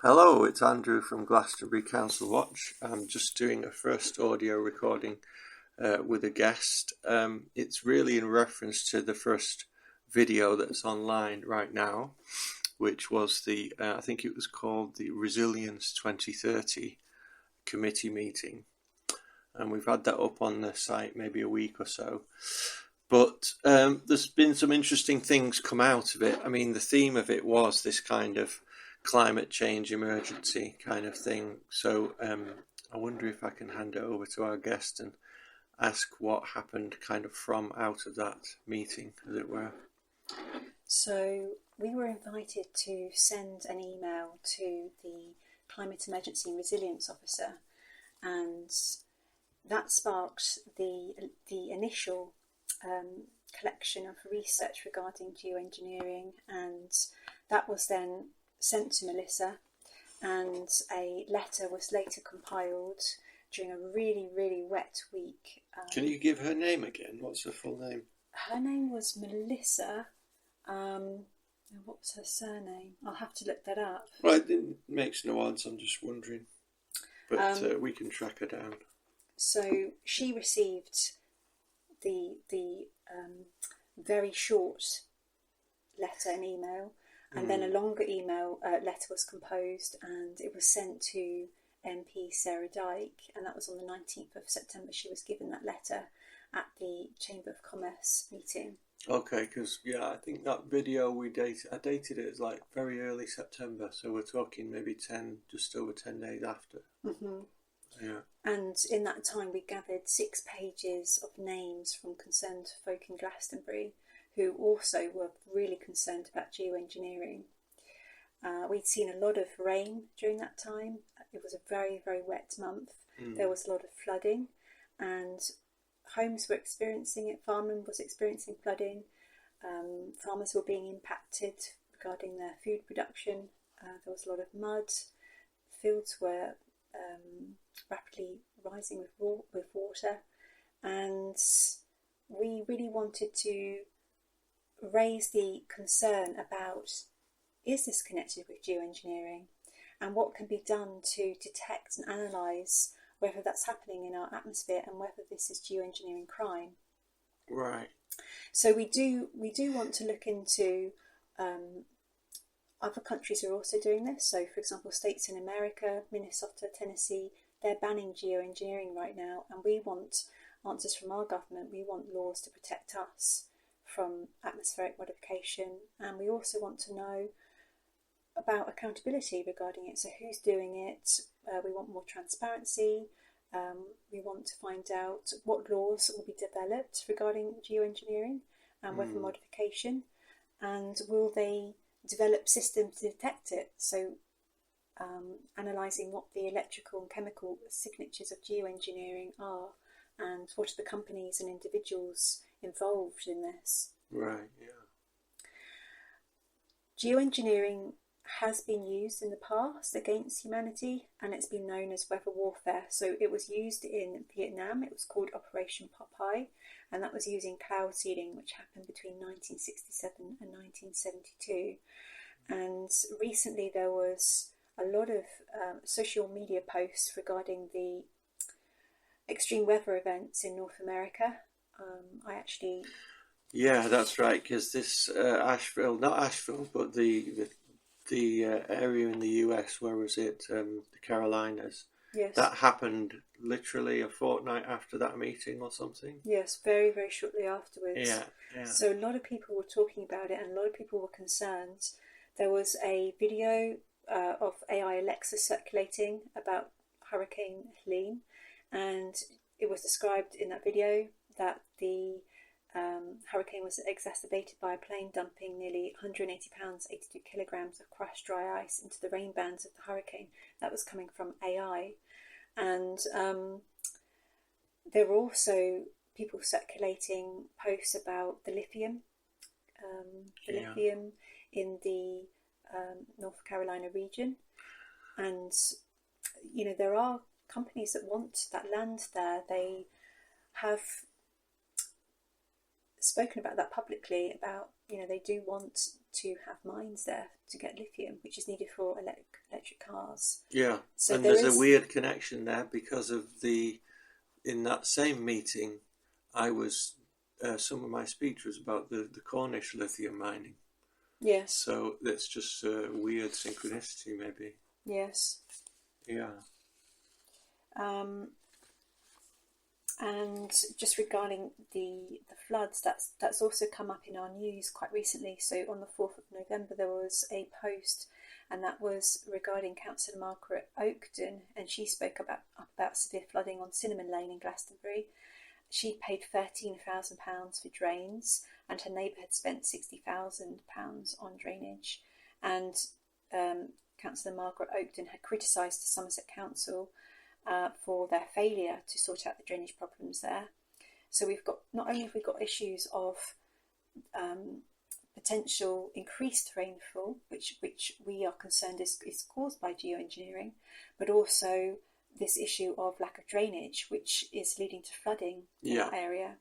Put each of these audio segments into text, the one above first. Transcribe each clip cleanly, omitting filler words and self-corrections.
Hello, it's Andrew from Glastonbury Council Watch. I'm just doing a first audio recording with a guest. It's really in reference to the first video that's online right now, which was I think it was called the Resilience 2030 committee meeting. And we've had that up on the site maybe a week or so. But there's been some interesting things come out of it. I mean, the theme of it was this kind of climate change emergency kind of thing. So I wonder if I can hand it over to our guest and ask what happened kind of from out of that meeting, as it were. So we were invited to send an email to the Climate Emergency Resilience Officer, and that sparked the initial collection of research regarding geoengineering, and that was then sent to Melissa, and a letter was later compiled during a really, really wet week. Can you give her name again? What's her full name? Her name was Melissa. What was her surname? I'll have to look that up. Well, it makes no odds, I'm just wondering. But we can track her down. So she received the very short letter and email, and then a longer email letter was composed, and it was sent to MP Sarah Dyke, and that was on the 19th of September. She was given that letter at the Chamber of Commerce meeting. Okay, because I think that video I dated it as like very early September, so we're talking maybe just over 10 days after. Mm-hmm. Yeah. And in that time, we gathered 6 pages of names from concerned folk in Glastonbury who also were really concerned about geoengineering. We'd seen a lot of rain during that time. It was a very, very wet month. There was a lot of flooding, and homes were experiencing it. Farmland was experiencing flooding. Farmers were being impacted regarding their food production. There was a lot of mud. Fields were rapidly rising with water, and we really wanted to raise the concern about, is this connected with geoengineering, and what can be done to detect and analyse whether that's happening in our atmosphere and whether this is geoengineering crime. Right. So we do want to look into other countries are also doing this. So, for example, states in America, Minnesota, Tennessee, they're banning geoengineering right now, and we want answers from our government. We want laws to protect us from atmospheric modification, and we also want to know about accountability regarding it. So who's doing it? We want more transparency. We want to find out what laws will be developed regarding geoengineering and weather modification, and will they develop systems to detect it. So analysing what the electrical and chemical signatures of geoengineering are, and what are the companies and individuals involved in this. Right, yeah. Geoengineering has been used in the past against humanity, and it's been known as weather warfare. So it was used in Vietnam. It was called Operation Popeye, and that was using cloud seeding, which happened between 1967 and 1972. And recently there was a lot of social media posts regarding the extreme weather events in North America. Yeah, that's right, because this not Asheville, but the area in the US, where was it? The Carolinas. Yes. That happened literally a fortnight after that meeting or something. Yes, very, very shortly afterwards. Yeah. So a lot of people were talking about it, and a lot of people were concerned. There was a video of AI Alexa circulating about Hurricane Helene, and it was described in that video that the hurricane was exacerbated by a plane dumping nearly 180 pounds, 82 kilograms of crushed dry ice into the rain bands of the hurricane. That was coming from AI. And there were also people circulating posts about the lithium, lithium in the North Carolina region. And, there are companies that want that land there. They have spoken about that publicly, about they do want to have mines there to get lithium, which is needed for electric cars. Yeah, so and there's a weird connection there because of in that same meeting, some of my speech was about the Cornish lithium mining. Yes. So that's just a weird synchronicity, maybe. Yes. Yeah. And just regarding the floods, that's also come up in our news quite recently. So on the 4th of November, there was a post, and that was regarding Councillor Margaret Oakden, and she spoke about severe flooding on Cinnamon Lane in Glastonbury. She paid £13,000 for drains, and her neighbour had spent £60,000 on drainage. And Councillor Margaret Oakden had criticised the Somerset Council for their failure to sort out the drainage problems there. So not only have we got issues of potential increased rainfall, which we are concerned is caused by geoengineering, but also this issue of lack of drainage, which is leading to flooding in that area.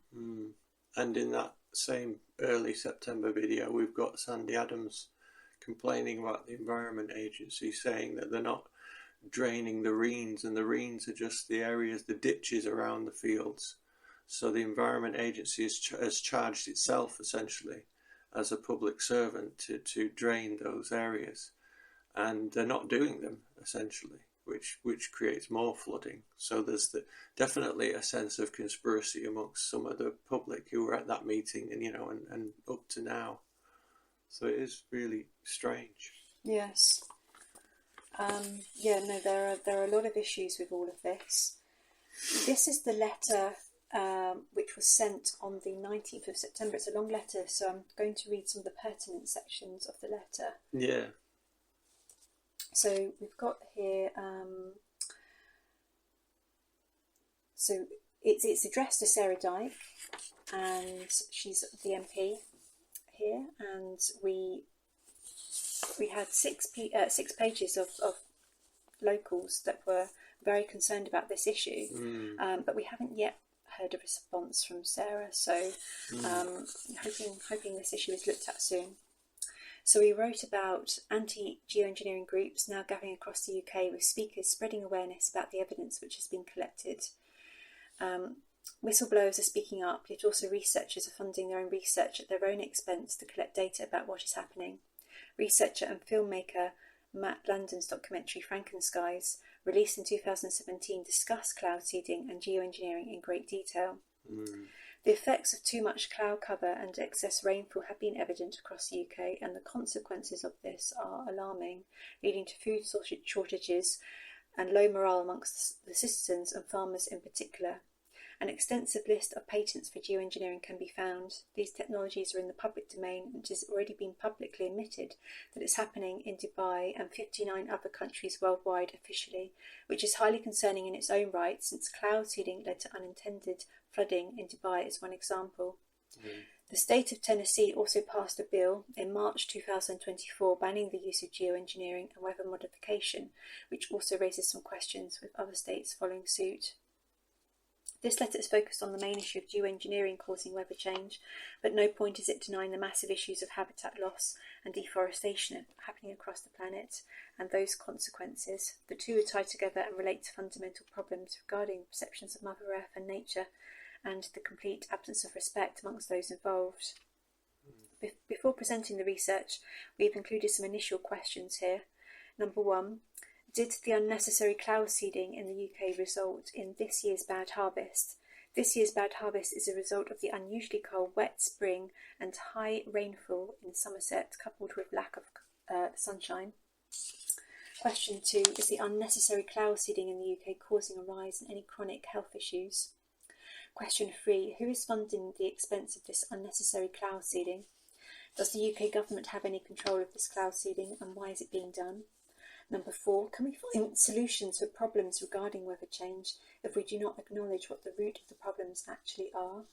And in that same early September video, we've got Sandy Adams complaining about the Environment Agency, saying that they're not draining the reens, and the reens are just the areas, the ditches around the fields. So the Environment Agency has charged itself essentially as a public servant to drain those areas, and they're not doing them essentially, which creates more flooding. So there's definitely a sense of conspiracy amongst some of the public who were at that meeting, and up to now. So it is really strange. Yes. There are a lot of issues with all of this. This is the letter which was sent on the 19th of September. It's a long letter, so I'm going to read some of the pertinent sections of the letter. Yeah. So we've got here, so it's addressed to Sarah Dyke, and she's the MP here, and we had six pages of locals that were very concerned about this issue, but we haven't yet heard a response from Sarah, so hoping this issue is looked at soon. So we wrote about anti-geoengineering groups now gathering across the UK, with speakers spreading awareness about the evidence which has been collected. Whistleblowers are speaking up, yet also researchers are funding their own research at their own expense to collect data about what is happening. Researcher and filmmaker Matt Landon's documentary Frankenskies, released in 2017, discussed cloud seeding and geoengineering in great detail. The effects of too much cloud cover and excess rainfall have been evident across the UK, and the consequences of this are alarming, leading to food shortages and low morale amongst the citizens and farmers in particular. An extensive list of patents for geoengineering can be found. These technologies are in the public domain, and it has already been publicly admitted that it's happening in Dubai and 59 other countries worldwide officially, which is highly concerning in its own right, since cloud seeding led to unintended flooding in Dubai as one example. The state of Tennessee also passed a bill in March 2024 banning the use of geoengineering and weather modification, which also raises some questions, with other states following suit. This letter is focused on the main issue of geoengineering causing weather change, but no point is it denying the massive issues of habitat loss and deforestation happening across the planet and those consequences. The two are tied together and relate to fundamental problems regarding perceptions of Mother Earth and nature, and the complete absence of respect amongst those involved. Before presenting the research, we've included some initial questions here. Number 1. Did the unnecessary cloud seeding in the UK result in this year's bad harvest? This year's bad harvest is a result of the unusually cold, wet spring and high rainfall in Somerset, coupled with lack of sunshine. Question 2. Is the unnecessary cloud seeding in the UK causing a rise in any chronic health issues? Question 3. Who is funding the expense of this unnecessary cloud seeding? Does the UK government have any control of this cloud seeding, and why is it being done? Number 4, can we find solutions for problems regarding weather change if we do not acknowledge what the root of the problems actually are?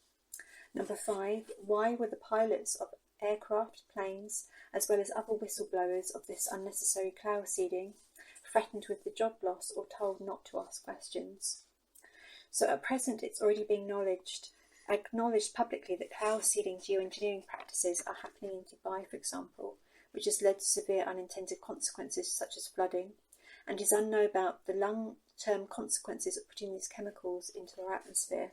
Number 5, why were the pilots of aircraft, planes, as well as other whistleblowers of this unnecessary cloud seeding threatened with the job loss or told not to ask questions? So at present, it's already been acknowledged acknowledged publicly that cloud seeding geoengineering practices are happening in Dubai, for example, which has led to severe unintended consequences such as flooding, and is unknown about the long-term consequences of putting these chemicals into our atmosphere.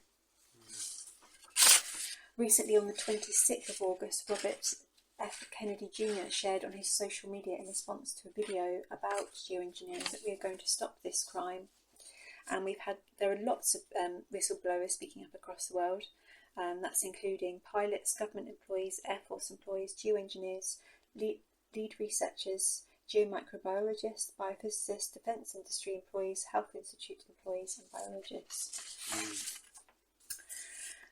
Recently, on the 26th of August, Robert F. Kennedy Jr. shared on his social media in response to a video about geoengineering that we are going to stop this crime. And there are lots of whistleblowers speaking up across the world. That's including pilots, government employees, Air Force employees, geoengineers, lead researchers, geomicrobiologists, biophysicists, defence industry employees, health institute employees, and biologists.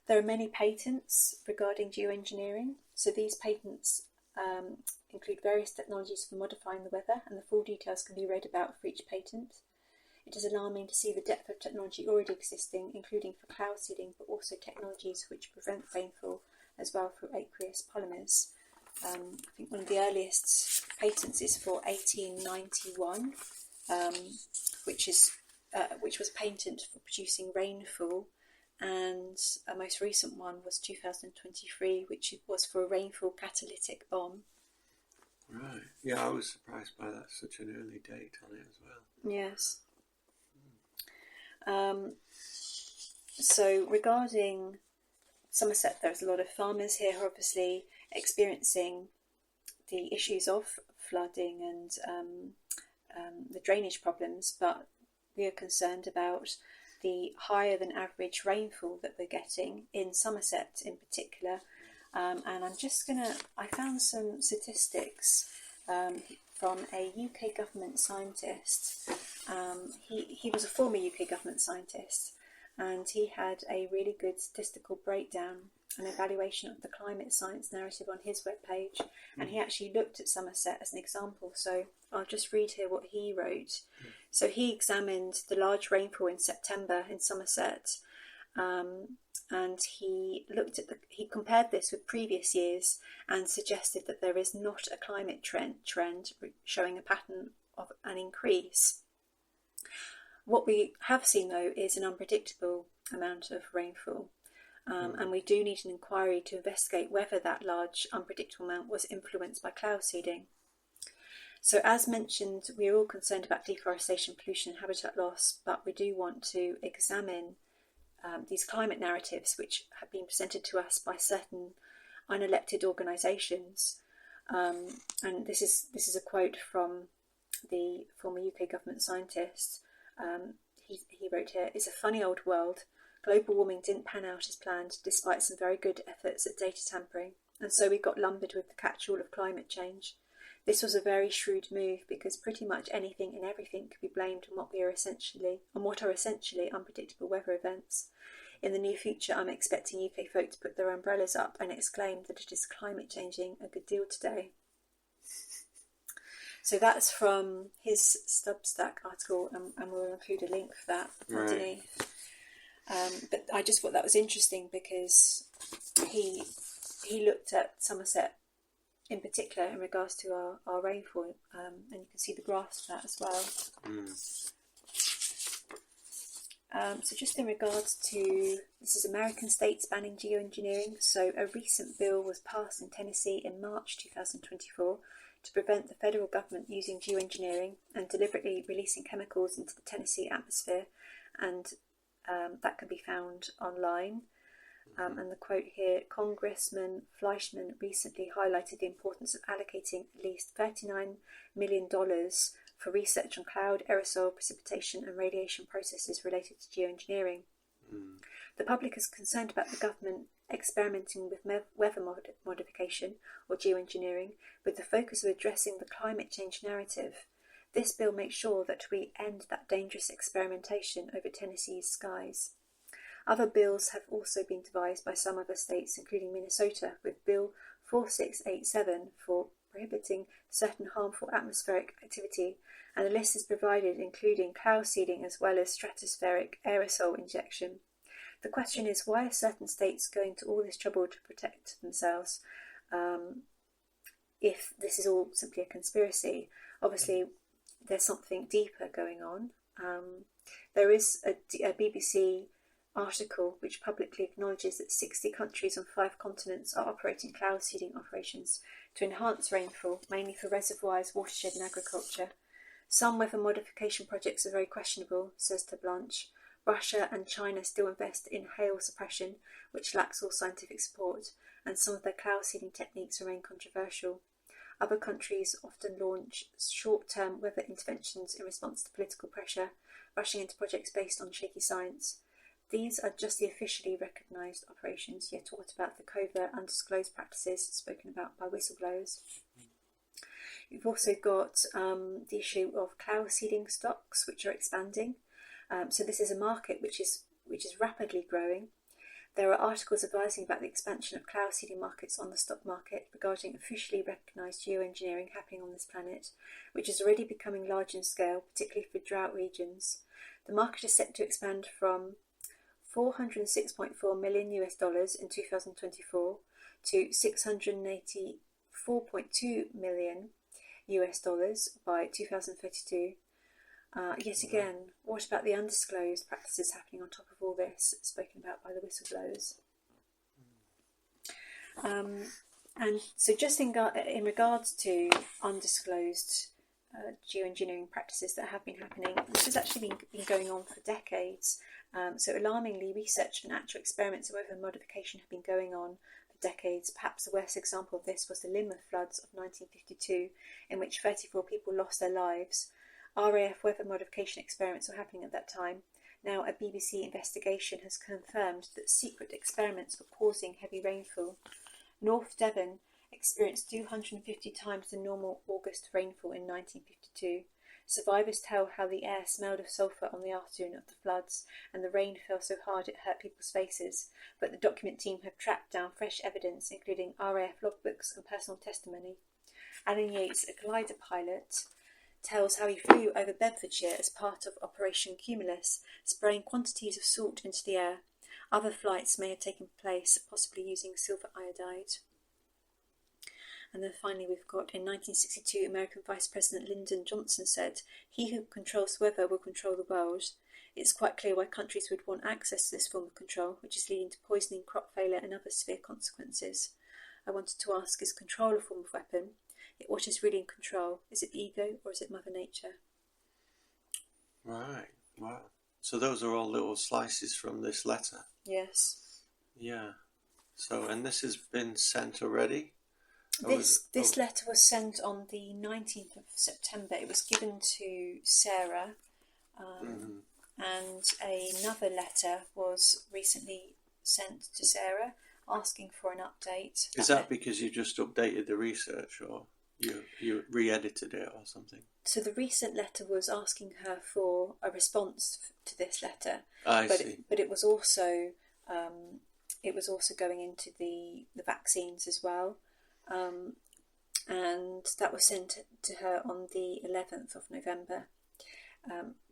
There are many patents regarding geoengineering. So these patents include various technologies for modifying the weather, and the full details can be read about for each patent. It is alarming to see the depth of technology already existing, including for cloud seeding, but also technologies which prevent rainfall as well through aqueous polymers. I think one of the earliest patents is for 1891, which was a patent for producing rainfall, and a most recent one was 2023, which was for a rainfall catalytic bomb. Right. Yeah, I was surprised by that. Such an early date on it as well. Yes. So regarding Somerset, there's a lot of farmers here who are obviously experiencing the issues of flooding and the drainage problems, but we are concerned about the higher than average rainfall that we're getting in Somerset in particular. And I found some statistics from a UK government scientist. He was a former UK government scientist, and he had a really good statistical breakdown and evaluation of the climate science narrative on his webpage, and he actually looked at Somerset as an example. So I'll just read here what he wrote. So he examined the large rainfall in September in Somerset, and he compared this with previous years and suggested that there is not a climate trend showing a pattern of an increase. What we have seen, though, is an unpredictable amount of rainfall, and we do need an inquiry to investigate whether that large unpredictable amount was influenced by cloud seeding. So as mentioned, we are all concerned about deforestation, pollution and habitat loss, but we do want to examine these climate narratives which have been presented to us by certain unelected organisations. And this is a quote from the former UK government scientist. He wrote here, "It's a funny old world. Global warming didn't pan out as planned, despite some very good efforts at data tampering, and so we got lumbered with the catch-all of climate change. This was a very shrewd move because pretty much anything and everything could be blamed on what are essentially unpredictable weather events. In the near future, I'm expecting UK folk to put their umbrellas up and exclaim that it is climate changing a good deal today." So that's from his Substack article, and we'll include a link for that underneath. But I just thought that was interesting because he looked at Somerset in particular in regards to our rainfall, and you can see the graphs for that as well. So just in regards to, this is American states banning geoengineering. So a recent bill was passed in Tennessee in March 2024 to prevent the federal government using geoengineering and deliberately releasing chemicals into the Tennessee atmosphere, and that can be found online. And the quote here, Congressman Fleischman recently highlighted the importance of allocating at least $39 million for research on cloud, aerosol, precipitation and radiation processes related to geoengineering. The public is concerned about the government experimenting with weather modification or geoengineering with the focus of addressing the climate change narrative. This bill makes sure that we end that dangerous experimentation over Tennessee's skies. Other bills have also been devised by some other states, including Minnesota, with Bill 4687 for prohibiting certain harmful atmospheric activity, and a list is provided including cloud seeding as well as stratospheric aerosol injection. The question is, why are certain states going to all this trouble to protect themselves if this is all simply a conspiracy? Obviously, there's something deeper going on. There is a BBC article which publicly acknowledges that 60 countries on 5 continents are operating cloud seeding operations to enhance rainfall, mainly for reservoirs, watershed and agriculture. Some weather modification projects are very questionable, says de Blanche. Russia and China still invest in hail suppression, which lacks all scientific support, and some of their cloud seeding techniques remain controversial. Other countries often launch short-term weather interventions in response to political pressure, rushing into projects based on shaky science. These are just the officially recognised operations, yet what about the covert, undisclosed practices spoken about by whistleblowers? You've also got the issue of cloud seeding stocks, which are expanding. So this is a market which is rapidly growing. There are articles advising about the expansion of cloud seeding markets on the stock market regarding officially recognised geoengineering happening on this planet, which is already becoming large in scale, particularly for drought regions. The market is set to expand from $406.4 million in 2024 to $684.2 million by 2032. Yet again, what about the undisclosed practices happening on top of all this, spoken about by the whistleblowers? And so just in regards to undisclosed geoengineering practices that have been happening, this has actually been going on for decades. So alarmingly, research and actual experiments of weather modification have been going on for decades. Perhaps the worst example of this was the Lima floods of 1952, in which 34 people lost their lives. RAF weather modification experiments were happening at that time. Now a BBC investigation has confirmed that secret experiments were causing heavy rainfall. North Devon experienced 250 times the normal August rainfall in 1952. Survivors tell how the air smelled of sulphur on the afternoon of the floods, and the rain fell so hard it hurt people's faces. But the document team have tracked down fresh evidence, including RAF logbooks and personal testimony. Alan Yates, a glider pilot, tells how he flew over Bedfordshire as part of Operation Cumulus, spraying quantities of salt into the air. Other flights may have taken place, possibly using silver iodide. And then finally we've got, in 1962, American Vice President Lyndon Johnson said, "He who controls the weather will control the world." It's quite clear why countries would want access to this form of control, which is leading to poisoning, crop failure and other severe consequences. I wanted to ask, is control a form of weapon? What is really in control? Is it ego or is it Mother Nature? Right, wow. So those are all little slices from this letter? Yes. Yeah. So, and this has been sent already? This letter was sent on the 19th of September. It was given to Sarah, and another letter was recently sent to Sarah asking for an update. Is that because you just updated the research, or you re-edited it or something? So the recent letter was asking her for a response to this letter. I see. But it was also going into the vaccines as well. And that was sent to her on the 11th of November.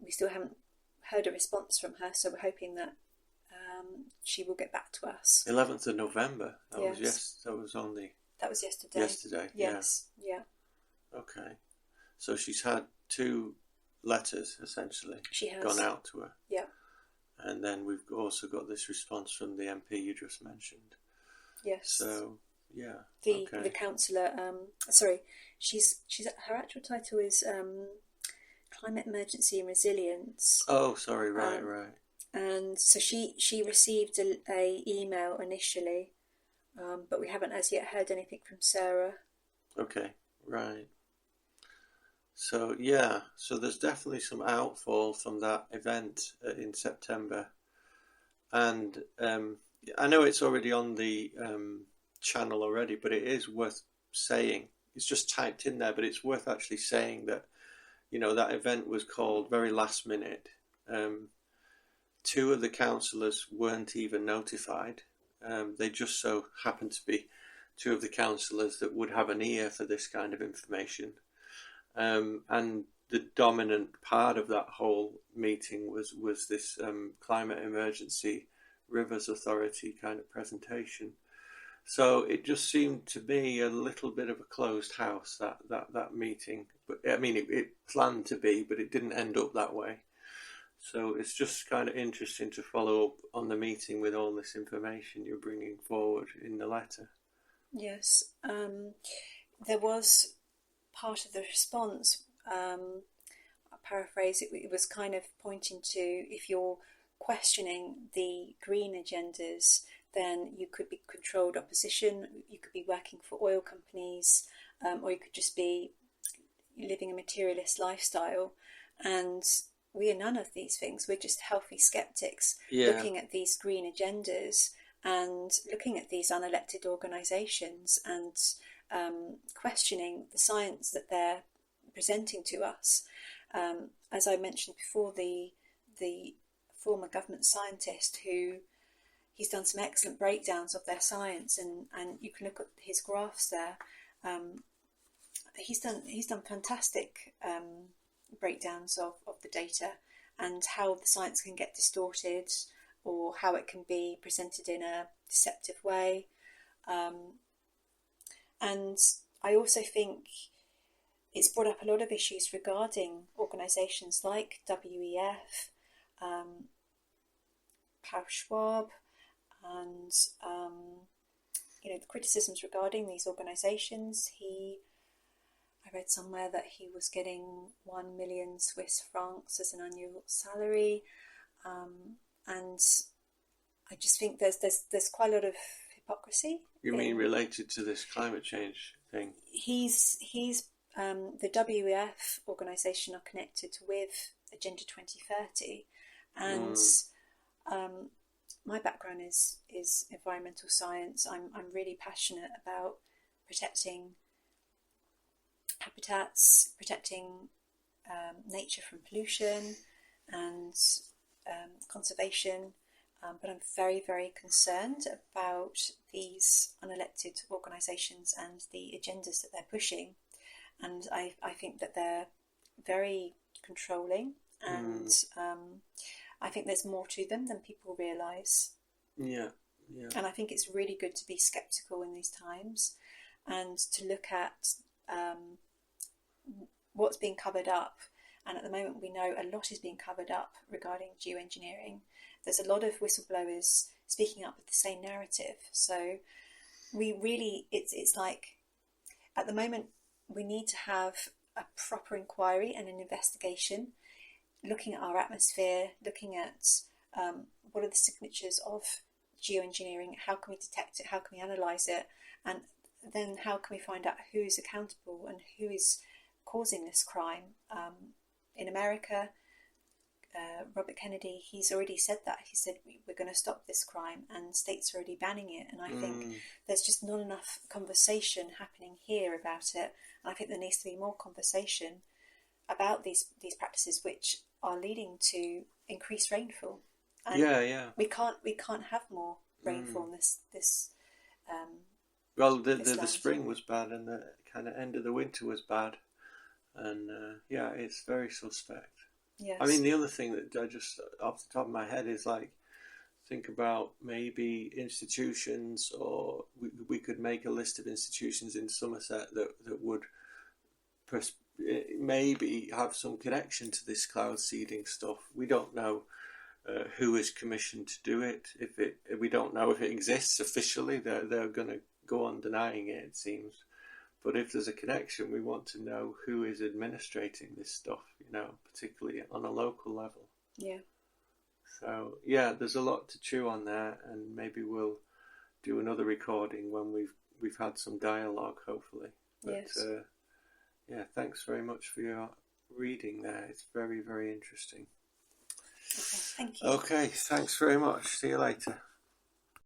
We still haven't heard a response from her, so we're hoping that she will get back to us. 11th of November? That was yesterday. Yesterday, yes. Yeah. Okay. So she's had 2 letters, essentially. She has. Gone out to her. Yeah. And then we've also got this response from the MP you just mentioned. Yes. So, yeah. The councillor, she's her actual title is Climate Emergency and Resilience. Oh, sorry, right. And so she received a email initially, but we haven't as yet heard anything from Sarah. Okay, right. So, yeah, so there's definitely some outfall from that event in September. And I know it's already on the channel already, but it is worth saying. It's just typed in there, but it's worth actually saying that, that event was called very last minute. 2 of the councillors weren't even notified. They just so happened to be 2 of the councillors that would have an ear for this kind of information. And the dominant part of that whole meeting was this Climate Emergency Rivers Authority kind of presentation. So it just seemed to be a little bit of a closed house, that meeting. But I mean, it planned to be, but it didn't end up that way. So it's just kind of interesting to follow up on the meeting with all this information you're bringing forward in the letter. Yes, there was part of the response, I'll paraphrase it, it was kind of pointing to, if you're questioning the green agendas, then you could be controlled opposition, you could be working for oil companies, or you could just be living a materialist lifestyle. And we are none of these things. We're just healthy skeptics looking at these green agendas and looking at these unelected organisations and questioning the science that they're presenting to us. As I mentioned before, the former government scientist who he's done some excellent breakdowns of their science, and you can look at his graphs there. He's done fantastic breakdowns of the data and how the science can get distorted or how it can be presented in a deceptive way. And I also think it's brought up a lot of issues regarding organisations like WEF, Klaus Schwab, and the criticisms regarding these organisations. I read somewhere that he was getting 1 million Swiss francs as an annual salary, and I just think there's quite a lot of hypocrisy. You mean related to this climate change thing? He's the WEF organisation are connected with Agenda 2030, and my background is environmental science. I'm really passionate about protecting habitats, protecting nature from pollution and conservation, but I'm very, very concerned about these unelected organisations and the agendas that they're pushing, and I think that they're very controlling, and I think there's more to them than people realise. Yeah. And I think it's really good to be sceptical in these times and to look at what's being covered up. And at the moment we know a lot is being covered up regarding geoengineering. There's a lot of whistleblowers speaking up with the same narrative. So we really, it's like at the moment we need to have a proper inquiry and an investigation, looking at our atmosphere, looking at what are the signatures of geoengineering, how can we detect it, how can we analyse it, and then how can we find out who is accountable and who is causing this crime. In America, Robert Kennedy, he's already said that. He said we're going to stop this crime, and states are already banning it. And I think there's just not enough conversation happening here about it. And I think there needs to be more conversation about these practices, which are leading to increased rainfall. And we can't have more rainfall in this. Well, the spring was bad, and the kind of end of the winter was bad, and it's very suspect. Yes. I mean, the other thing that I just off the top of my head is like, think about maybe institutions, or we could make a list of institutions in Somerset that would maybe have some connection to this cloud seeding stuff. We don't know who is commissioned to do it. We don't know if it exists officially. They're going to go on denying it, it seems. But if there's a connection, we want to know who is administrating this stuff, particularly on a local level. Yeah. So, there's a lot to chew on there, and maybe we'll do another recording when we've had some dialogue, hopefully. But, yes. Thanks very much for your reading there. It's very, very interesting. Okay, thank you. Okay, thanks very much. See you later.